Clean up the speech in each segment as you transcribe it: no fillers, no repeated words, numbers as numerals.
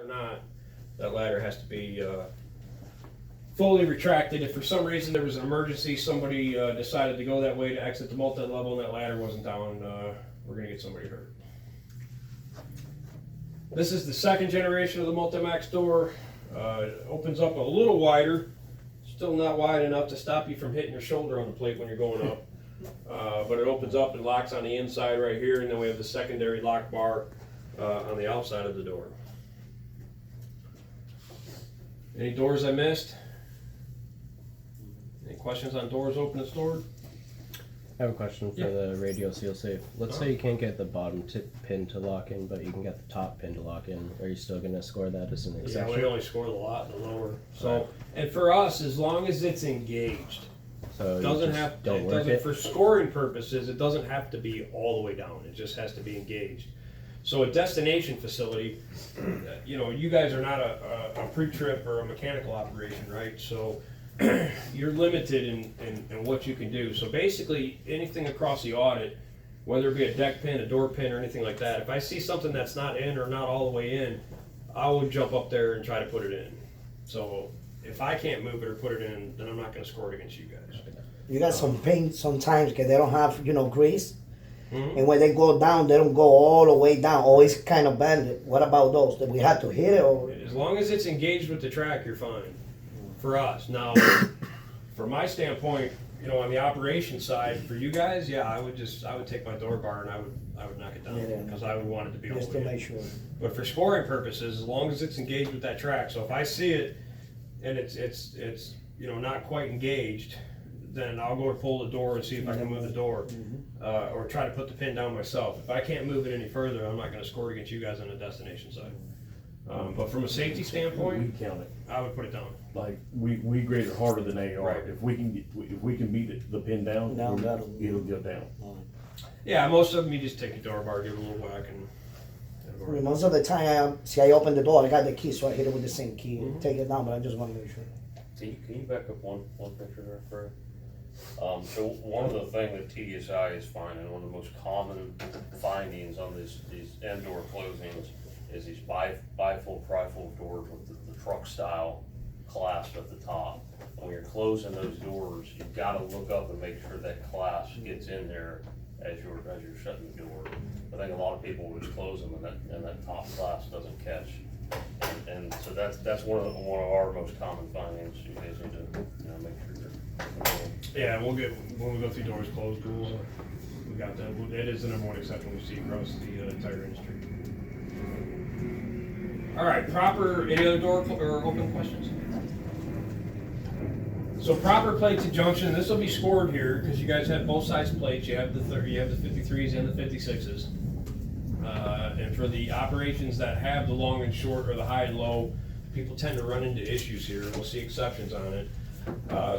not, that ladder has to be fully retracted. If for some reason there was an emergency, somebody decided to go that way to exit the multi-level and that ladder wasn't down, we're gonna get somebody hurt. This is the second generation of the Multimax door. It opens up a little wider, still not wide enough to stop you from hitting your shoulder on the plate when you're going up. But it opens up and locks on the inside right here, and then we have the secondary lock bar on the outside of the door. Any doors I missed? Any questions on doors open and stored? I have a question for the radio seal safe. Let's say you can't get the bottom tip pin to lock in, but you can get the top pin to lock in. Are you still going to score that as an exception? Yeah, we only score the lot and the lower. So, and for us, as long as it's engaged, so it doesn't have. Don't work it for scoring purposes. It doesn't have to be all the way down. It just has to be engaged. So a destination facility, you know, you guys are not a pre-trip or a mechanical operation, right? So you're limited in what you can do. So basically, anything across the audit, whether it be a deck pin, a door pin, or anything like that, if I see something that's not in or not all the way in, I will jump up there and try to put it in. So if I can't move it or put it in, then I'm not going to score it against you guys. You got some paint sometimes because they don't have, you know, grease. Mm-hmm. And when they go down, they don't go all the way down. Always kind of bended. What about those? That we have to hit it or? As long as it's engaged with the track, you're fine. For us. Now, from my standpoint, you know, on the operation side, for you guys, yeah, I would take my door bar and I would knock it down because I would want it to be all Just the to way in. make sure. But for scoring purposes, as long as it's engaged with that track, so if I see it and it's you know not quite engaged, then I'll go and pull the door and see if I can move the door, or try to put the pin down myself. If I can't move it any further, I'm not going to score against you guys on the destination side. But from a safety standpoint, We count it. I would put it down. Like, we grade it harder than they are. Right. If we can beat the pin down, Down, it'll go down. Yeah, most of them you just take your door bar, give it a little whack, and it'll go right. Most of the time, I open the door, I got the key, so I hit it with the same key and take it down, but I just want to make sure. Can you back up one picture there, Fred? So one of the things that TSI is finding, one of the most common findings on these end door closings is these bifold, trifold doors with the truck style clasp at the top. When you're closing those doors, you've got to look up and make sure that clasp gets in there as you're shutting the door. I think a lot of people will just close them and that top clasp doesn't catch. And so that's one of our most common findings. You guys need to make sure you're. Yeah, when we go through doors closed rules, we got that. It is the number one exception we see across the entire industry. All right, any other door or open questions? So proper plate to junction, this will be scored here because you guys have both sides plates. You have the 53s and the 56s. And for the operations that have the long and short or the high and low, people tend to run into issues here. We'll see exceptions on it.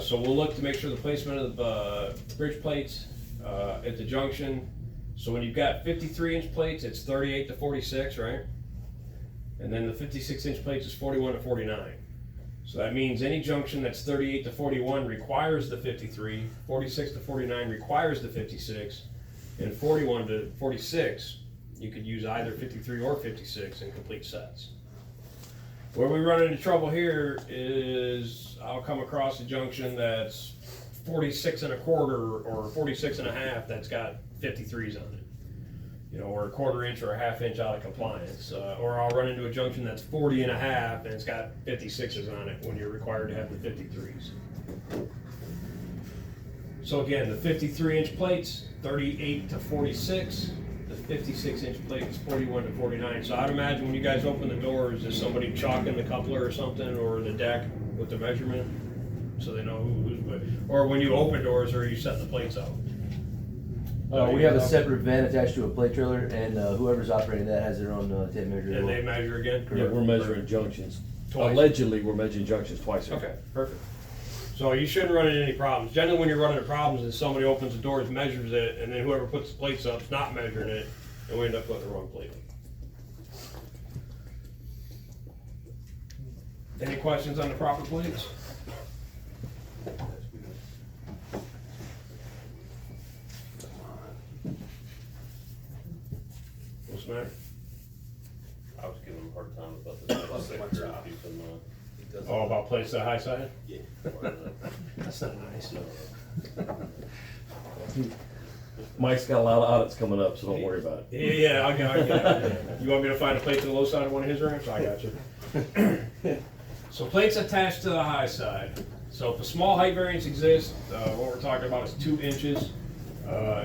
So we'll look to make sure the placement of the bridge plates at the junction. So when you've got 53-inch plates, it's 38 to 46, right? And then the 56-inch plates is 41 to 49. So that means any junction that's 38 to 41 requires the 53, 46 to 49 requires the 56, and 41 to 46, you could use either 53 or 56 in complete sets. Where we run into trouble here is I'll come across a junction that's 46 and a quarter or 46 and a half that's got 53s on it. You know, or a quarter inch or a half inch out of compliance. Or I'll run into a junction that's 40 and a half and it's got 56s on it when you're required to have the 53s. So again, the 53-inch plates, 38 to 46. The 56-inch plate is 41 to 49. So I'd imagine when you guys open the doors, is somebody chalking the coupler or something, or the deck with the measurement, so they know who's what? Or when you open doors, or are you setting the plates out? We have a separate van attached to a plate trailer, and whoever's operating that has their own tape measure. And they measure again? Yeah, we're measuring junctions. Twice. Allegedly, we're measuring junctions twice. Okay, perfect. So you shouldn't run into any problems. Generally, when you're running into problems is somebody opens the doors, measures it, and then whoever puts the plates up is not measuring it, and we end up putting the wrong plate. Any questions on the proper plates? What's the matter? I was giving them a hard time about this. Keeping, Oh, about place to the high side? yeah. That's not nice. Mike's got a lot of audits coming up, so don't worry about it. Yeah, I got it. You want me to find a plate to the low side of one of his ramps? I got you. So plates attached to the high side. So if a small height variance exists, what we're talking about is 2 inches.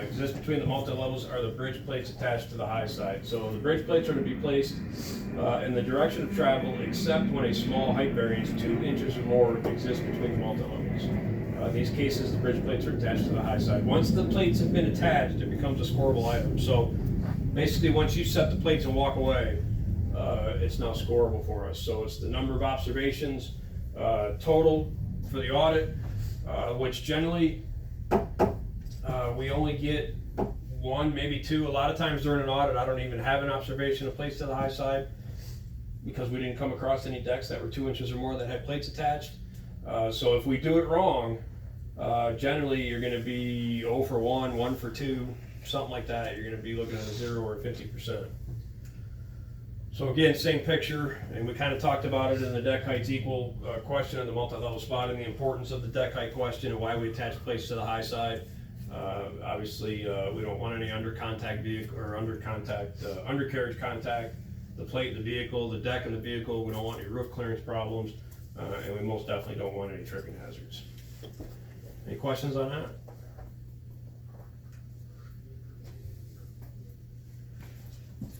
Exists between the multi-levels are the bridge plates attached to the high side. So the bridge plates are to be placed in the direction of travel except when a small height variance, 2 inches or more, exists between the multi-levels. In these cases, the bridge plates are attached to the high side. Once the plates have been attached, it becomes a scoreable item. So basically, once you set the plates and walk away, it's now scoreable for us. So it's the number of observations total for the audit, which generally we only get 1, maybe 2. A lot of times during an audit, I don't even have an observation of plates to the high side because we didn't come across any decks that were 2 inches or more that had plates attached. So if we do it wrong, generally you're going to be 0 for 1, 1 for 2, something like that. You're going to be looking at a 0 or a 50%. So again, same picture, and we kind of talked about it in the deck heights equal question and the multi-level spotting, the importance of the deck height question and why we attach plates to the high side. Obviously, we don't want any under contact vehicle or undercarriage contact, the plate in the vehicle, the deck in the vehicle. We don't want any roof clearance problems, and we most definitely don't want any tripping hazards. Any questions on that?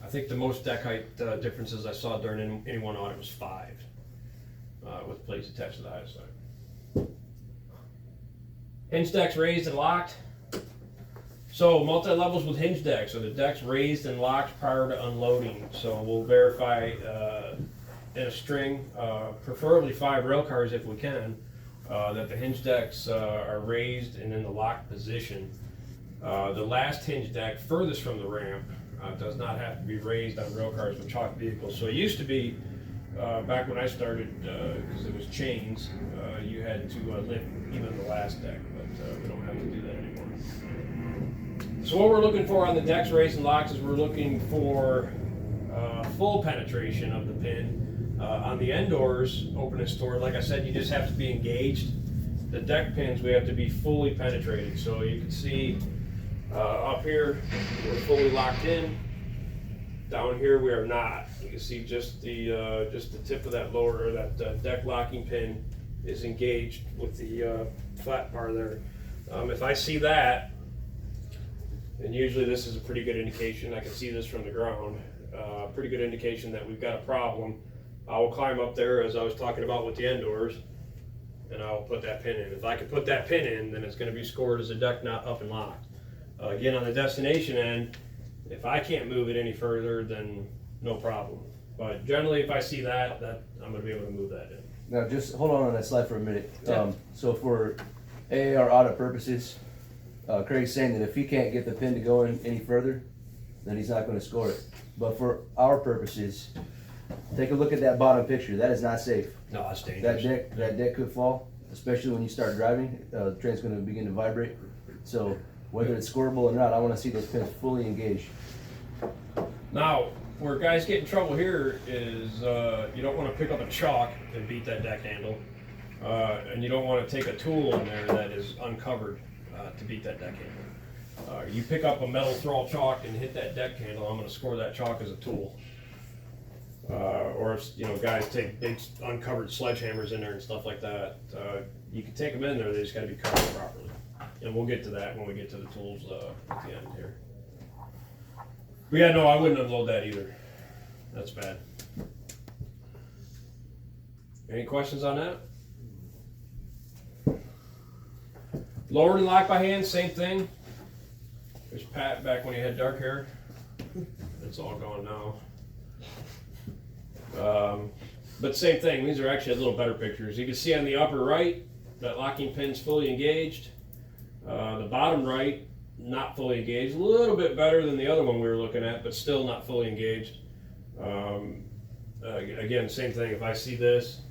I think the most deck height differences I saw during any one audit was 5 with plates attached to the high side. Hinge decks raised and locked. So multi-levels with hinge decks, so the deck's raised and locked prior to unloading. So we'll verify in a string, preferably 5 rail cars if we can, that the hinge decks are raised and in the locked position. The last hinge deck furthest from the ramp does not have to be raised on rail cars with chalk vehicles. So it used to be, back when I started, because it was chains, you had to lift even the last deck, but we don't have to do that anymore. So what we're looking for on the decks, raised and locks is we're looking for full penetration of the pin. On the end doors, open and stored, like I said, you just have to be engaged. The deck pins, we have to be fully penetrated. So you can see up here, we're fully locked in. Down here, we are not. You can see just the tip of that lower, or that deck locking pin is engaged with the flat bar there. If I see that, and usually this is a pretty good indication, I can see this from the ground, pretty good indication that we've got a problem. I will climb up there, as I was talking about with the end doors, and I will put that pin in. If I can put that pin in, then it's going to be scored as a deck not up and locked. Again, on the destination end, if I can't move it any further, then no problem. But generally, if I see that I'm going to be able to move that in. Now, just hold on that slide for a minute. Yeah. So for AAR audit purposes, Craig's saying that if he can't get the pin to go in any further, then he's not going to score it. But for our purposes, take a look at that bottom picture. That is not safe. No, that's dangerous. That deck could fall, especially when you start driving. The train's going to begin to vibrate. So whether it's scoreable or not, I want to see those pins fully engaged. Now, where guys get in trouble here is you don't want to pick up a chalk and beat that deck handle, and you don't want to take a tool in there that is uncovered to beat that deck handle. You pick up a metal thrall chalk and hit that deck handle, I'm going to score that chalk as a tool. Or if guys take big uncovered sledgehammers in there and stuff like that, you can take them in there. They just got to be covered properly, and we'll get to that when we get to the tools at the end here. But yeah, no, I wouldn't unload that either. That's bad. Any questions on that? Lowered and locked by hand, same thing. There's Pat back when he had dark hair. It's all gone now. But same thing, these are actually a little better pictures. You can see on the upper right, that locking pin's fully engaged. The bottom right, not fully engaged. A little bit better than the other one we were looking at, but still not fully engaged. Again, same thing, if I see this,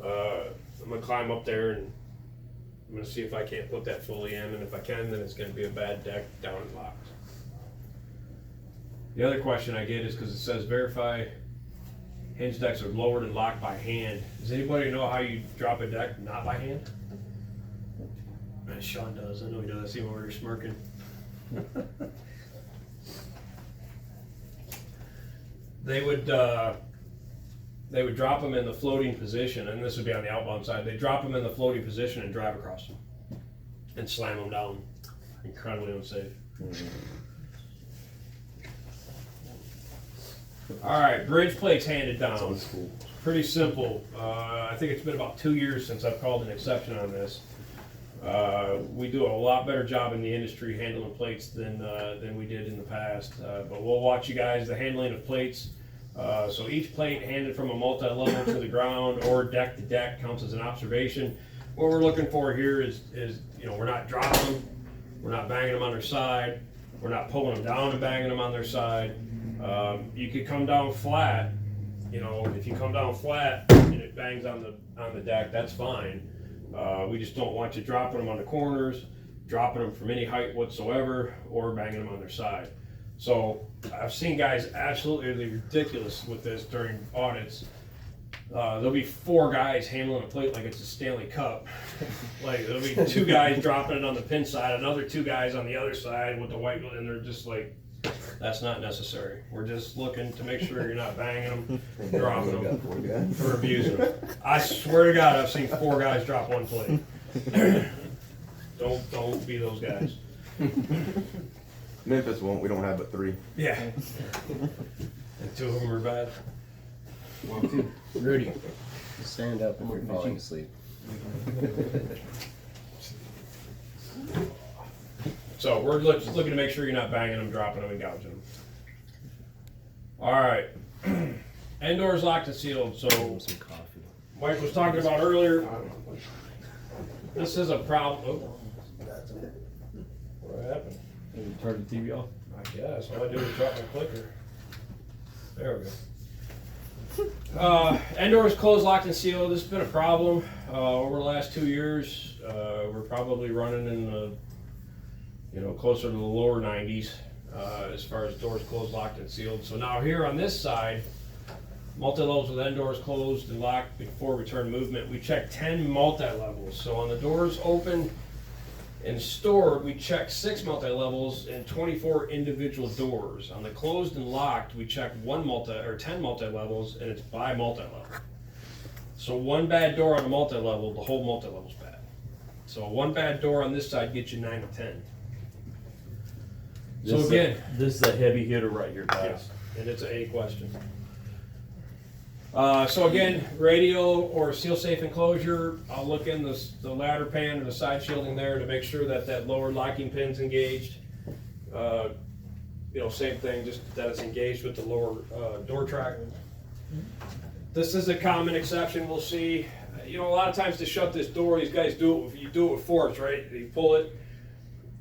I'm gonna climb up there and I'm gonna see if I can't put that fully in, and if I can, then it's gonna be a bad deck down and locked. The other question I get is, because it says verify hinge decks are lowered and locked by hand. Does anybody know how you drop a deck not by hand? Sean does. I know he does. I see him over here smirking. They would drop them in the floating position, and this would be on the outbound side. They drop them in the floating position and drive across them and slam them down. Incredibly unsafe. All right, bridge plates handed down. Pretty simple. I think it's been about 2 years since I've called an exception on this. We do a lot better job in the industry handling plates than we did in the past. But we'll watch you guys, the handling of plates. So each plate handed from a multi-level to the ground or deck to deck counts as an observation. What we're looking for here is we're not dropping them, we're not banging them on their side, we're not pulling them down and banging them on their side. You could come down flat, if you come down flat and it bangs on the deck, that's fine. We just don't want you dropping them on the corners, dropping them from any height whatsoever, or banging them on their side. So I've seen guys absolutely ridiculous with this during audits. There'll be 4 guys handling a plate like it's a Stanley Cup. Like there'll be 2 guys dropping it on the pin side, another 2 guys on the other side with the white, and they're just like, that's not necessary. We're just looking to make sure you're not banging them, dropping them, or abusing them. I swear to God, I've seen 4 guys drop one plate. Don't be those guys. Memphis won't. We don't have but 3. Yeah. And 2 of them are bad. Rudy, stand up if you're falling asleep. So we're just looking to make sure you're not banging them, dropping them, and gouging them. All right. End doors locked and sealed. So Some coffee. Mike was talking about earlier. This is a problem. Oh. What happened? You turn the TV off? I guess. All I do is drop my clicker. There we go. End doors closed, locked, and sealed. This has been a problem over the last 2 years. We're probably running in the closer to the lower 90s as far as doors closed, locked, and sealed. So now here on this side, multi-levels with end doors closed and locked before return movement, we check 10 multi-levels. So on the doors open and stored, we check 6 multi-levels and 24 individual doors. On the closed and locked, we check 10 multi-levels, and it's by multi-level. So one bad door on a multi-level, the whole multi-level's bad. So one bad door on this side gets you 9 to 10. So again, This is a heavy hitter right here, guys. and it's an A question. So again, radio or seal safe enclosure, I'll look in the ladder pan or the side shielding there to make sure that lower locking pin's engaged. Same thing, just that it's engaged with the lower door track. This is a common exception we'll see. A lot of times to shut this door, these guys do it with force, right? You pull it,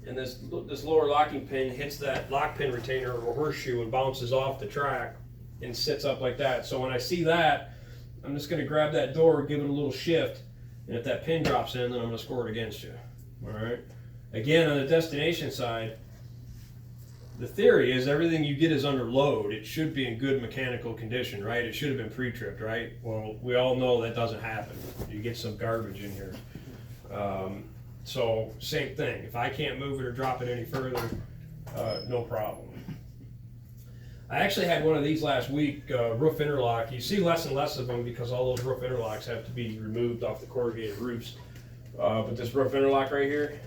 and this lower locking pin hits that lock pin retainer or horseshoe and bounces off the track and sits up like that. So when I see that, I'm just gonna grab that door, give it a little shift, and if that pin drops in, then I'm gonna score it against you. All right. Again, on the destination side, the theory is everything you get is under load. It should be in good mechanical condition, right? It should have been pre-tripped, right? Well, we all know that doesn't happen. You get some garbage in here. So same thing. If I can't move it or drop it any further, no problem. I actually had one of these last week, roof interlock. You see less and less of them because all those roof interlocks have to be removed off the corrugated roofs. But this roof interlock right here,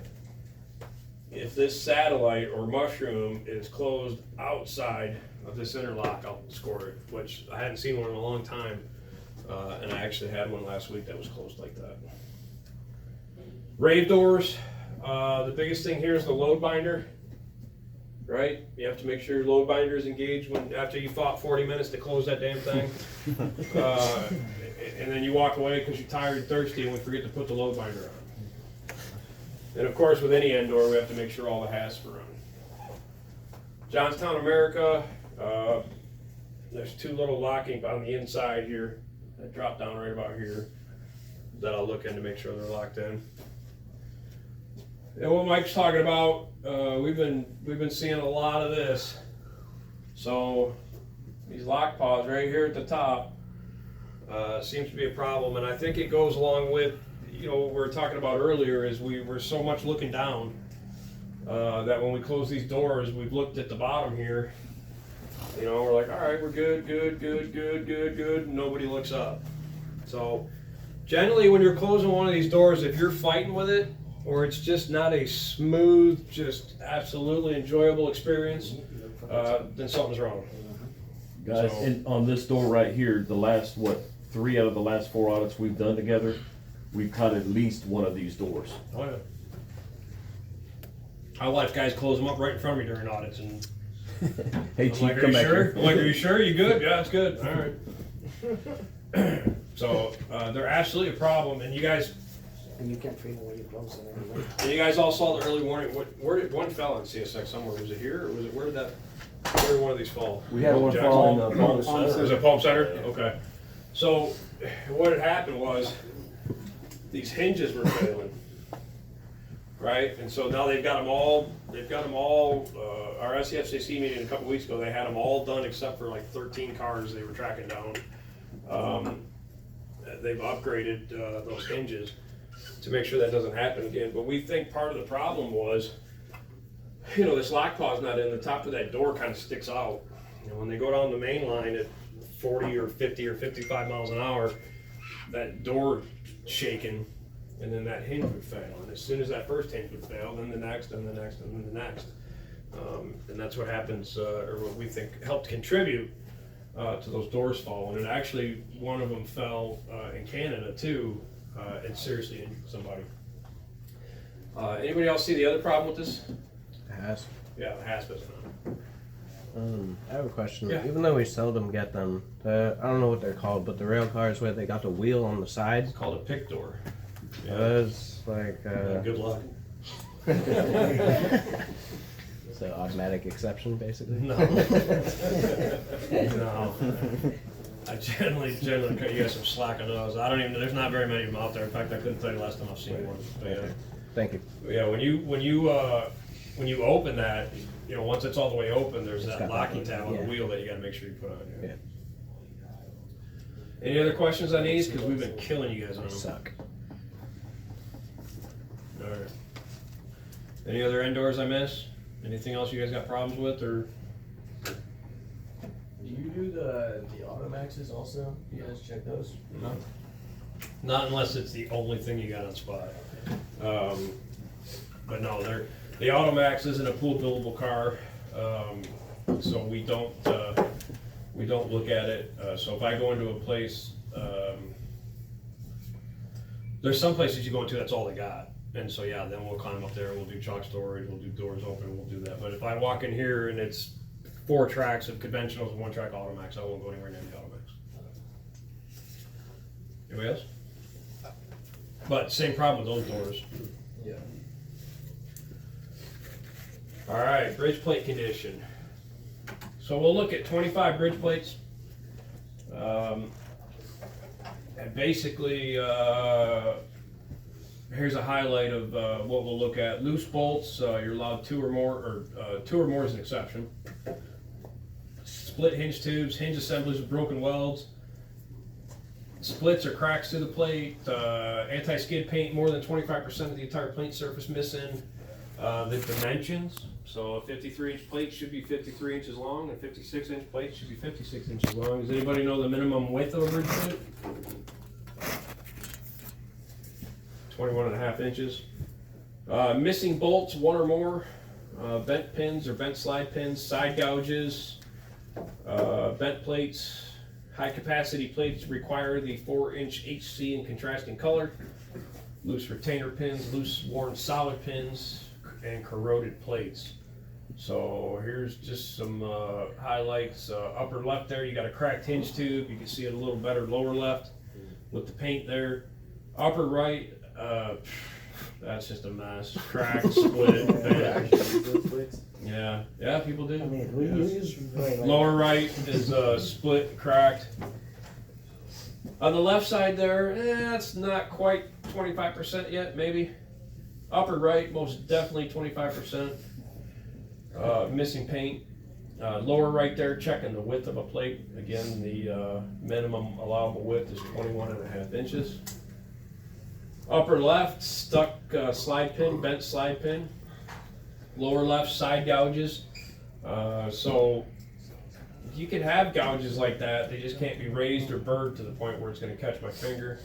if this satellite or mushroom is closed outside of this interlock, I'll score it, which I hadn't seen one in a long time. And I actually had one last week that was closed like that. Rave doors, the biggest thing here is the load binder. Right? You have to make sure your load binder is engaged after you fought 40 minutes to close that damn thing. And then you walk away because you're tired and thirsty and we forget to put the load binder on. And of course, with any end door, we have to make sure all the hasps are on. Johnstown, America, there's 2 little locking on the inside here that drop down right about here that I'll look in to make sure they're locked in. And what Mike's talking about, we've been seeing a lot of this. So these lock paws right here at the top, seems to be a problem, and I think it goes along with, you know, what we were talking about earlier, is we were so much looking down, that when we close these doors, we've looked at the bottom here, you know, we're like, all right, we're good, nobody looks up. So, generally, when you're closing one of these doors, if you're fighting with it, or it's just not a smooth, just absolutely enjoyable experience, then something's wrong. Guys, So- and on this door right here, the last, 3 out of the last 4 audits we've done together, we've cut at least one of these doors. Oh, yeah. I watch guys close them up right in front of me during audits, and Hey I'm chief, like, are come you back sure? here. I'm like, are you sure? You good? Yeah, it's good. All right. So, they're absolutely a problem, and you guys And you can't feel where you're closing anyway. And you guys all saw the early warning. Where did one fell on CSX somewhere? Was it here, or was it where did one of these fall? We had one Jackson? fall in the Palm Was Center. it Palm Center? Okay. So what had happened was these hinges were failing, right? And so now they've got them all. Our SCFCC meeting a couple weeks ago, they had them all done except for like 13 cars they were tracking down. They've upgraded those hinges to make sure that doesn't happen again. But we think part of the problem was, you know, this lock paw's not in, the top of that door kind of sticks out. And when they go down the main line at 40 or 50 or 55 miles an hour, that door shaking, and then that hinge would fail. And as soon as that first hinge would fail, then the next, and the next, and then the next. And that's what happens, or what we think helped contribute to those doors falling. And actually, one of them fell in Canada too, and seriously injured somebody. Anybody else see the other problem with this? Has. Yeah, the hasp isn't on. I have a question. Yeah. Even though we seldom get them, I don't know what they're called, but the rail cars where they got the wheel on the side, It's called a pick door. that's like Good luck. it's an automatic exception, basically. No. No. I generally cut you guys some slack on those. I don't even, there's not very many of them out there. In fact, I couldn't tell you last time I've seen one. But yeah. Thank you. Yeah, when you open that, you know, once it's all the way open, there's that got locking that, tab on the yeah. wheel that you gotta make sure you put on. Yeah. Any other questions on these? Cause we've been killing you guys on They them. suck. Alright. Any other indoors I missed? Anything else you guys got problems with, or? Do you do the Automaxes also? You guys check those? No. Not unless it's the only thing you got on spot. But no, the Automax isn't a pool buildable car, so we don't look at it. So if I go into a place, there's some places you go into that's all they got. And so yeah, then we'll climb up there, we'll do chalk storage, we'll do doors open, we'll do that. But if I walk in here and it's 4 tracks of conventionals and 1 track Automax, I won't go anywhere near the Automax. Anybody else? But same problem with those doors. Yeah. All right, bridge plate condition. So we'll look at 25 bridge plates. And basically, here's a highlight of what we'll look at. Loose bolts, you're allowed 2 or more, or 2 or more is an exception. Split hinge tubes, hinge assemblies with broken welds, splits or cracks through the plate, anti-skid paint more than 25% of the entire plate surface missing. The dimensions, so a 53-inch plate should be 53 inches long, and a 56-inch plate should be 56 inches long. Does anybody know the minimum width of a bridge plate? 21.5 inches. Missing bolts, 1 or more, bent pins or bent slide pins, side gouges, bent plates. High capacity plates require the 4-inch HC in contrasting color. Loose retainer pins, loose worn solid pins, and corroded plates. So here's just some highlights. Upper left there, you got a cracked hinge tube. You can see it a little better lower left with the paint there. Upper right, that's just a mess. Cracked, split, bent. Yeah, people do. I mean, we use right, like, Lower right is split, cracked. On the left side there, it's not quite 25% yet, maybe. Upper right, most definitely 25%. Missing paint. Lower right there, checking the width of a plate. Again, the minimum allowable width is 21.5 inches. Upper left, stuck slide pin, bent slide pin. Lower left, side gouges. So you can have gouges like that, they just can't be raised or burred to the point where it's gonna catch my finger.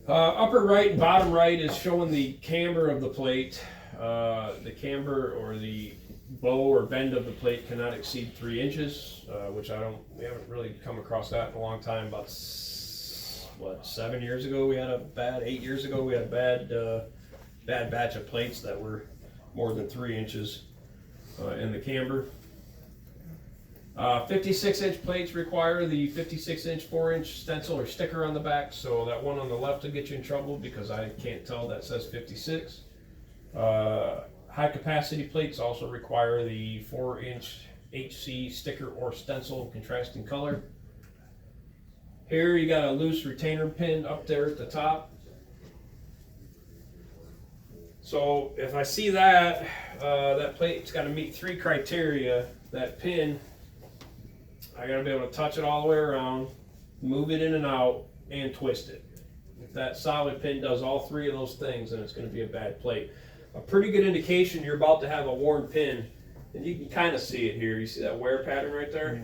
Upper right and bottom right is showing the camber of the plate. The camber or the bow or bend of the plate cannot exceed 3 inches, which we haven't really come across that in a long time. About 7 years ago we had a bad, 8 years ago we had a bad batch of plates that were more than 3 inches in the camber. 56-inch plates require the 56-inch 4-inch stencil or sticker on the back, so that one on the left will get you in trouble because I can't tell that says 56. High capacity plates also require the 4-inch HC sticker or stencil contrasting color. Here you got a loose retainer pin up there at the top. So if I see that, that plate's got to meet 3 criteria. That pin, I got to be able to touch it all the way around, move it in and out, and twist it. If that solid pin does all 3 of those things, then it's going to be a bad plate. A pretty good indication you're about to have a worn pin, and you can kind of see it here. You see that wear pattern right there?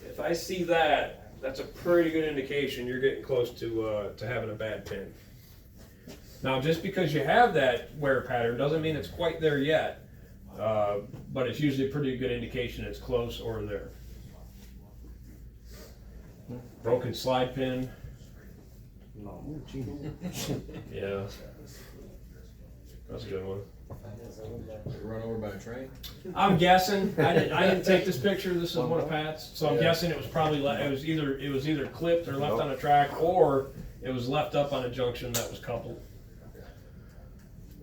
If I see that, that's a pretty good indication you're getting close to having a bad pin. Now, just because you have that wear pattern doesn't mean it's quite there yet, but it's usually a pretty good indication it's close or there. Broken slide pin. Yeah. That's a good one. Run over by a train? I'm guessing. I didn't take this picture. This is one of Pat's, so I'm guessing it was probably it was either clipped or left on a track, or it was left up on a junction that was coupled.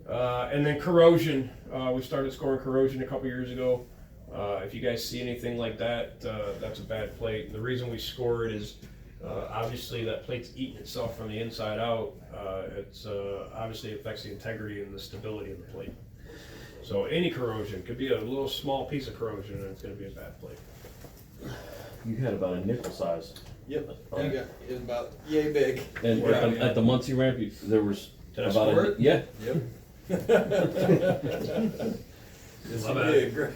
And then corrosion. We started scoring corrosion a couple years ago. If you guys see anything like that, that's a bad plate. The reason we score it is obviously that plate's eating itself from the inside out. It's obviously affects the integrity and the stability of the plate. So any corrosion could be a little small piece of corrosion, and it's going to be a bad plate. You had about a nickel size. Yep. It was about yay big. And at the Muncie ramp, there was Did I about score it? Yeah. Yep. It's Love big, right?